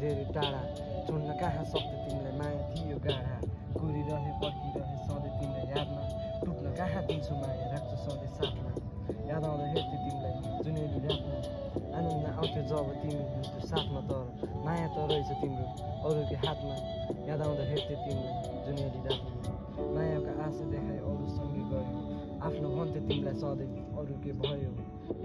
धेरै टाढा छोड्न कहाँ सक्थ्यो तिमीलाई माया थियो गाढा कुरिरहे पर्खिरहे सधैँ तिमीलाई यादमा टुट्न कहाँ दिन्छु माया राख्छु सधैँ साथमा याद आउँदा हेर्थ्यो तिमीलाई जुनेली रातमा आनन्द आउँथ्यो जब तिमी हुन्थ्यो साथमा तर माया त रहेछ तिम्रो अरूकै हातमा याद आउँदा हेर्थ्यो तिमीलाई जुनेली रातमा मायाको आशा देखायो अरूसँगै गयो आफ्नो भन्थ्यो तिमीलाई सधैँ अरूकै भयो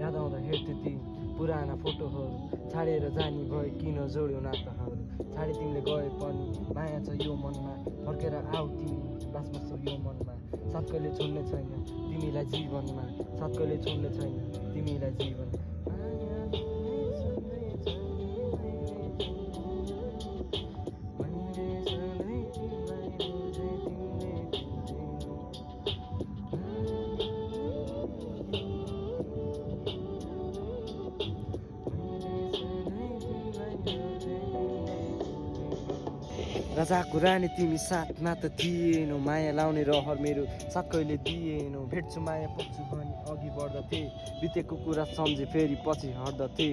याद आउँदा हेर्थ्यो ती पुराना फोटोहरू छाडेर जानी भए किन जोड्यो नाताहरू छाडे तिमीले गए पनि माया छ यो मनमा फर्केर आऊ तिमी बास बस्छौ यो मनमा साथ कहिले छोड्ने छैन तिमीलाई जीवनमा साथ कहिले छोड्ने छैन तिमीलाई जीवन राजाको रानी तिमी साथमा त थिएनौ माया लाउने रहर मेरो साथ कहिले दिएनौ भेट्छु माया पुग्छु भनी अघि बढ्दथे बितेको कुरा सम्झे फेरि पछि हट्दथे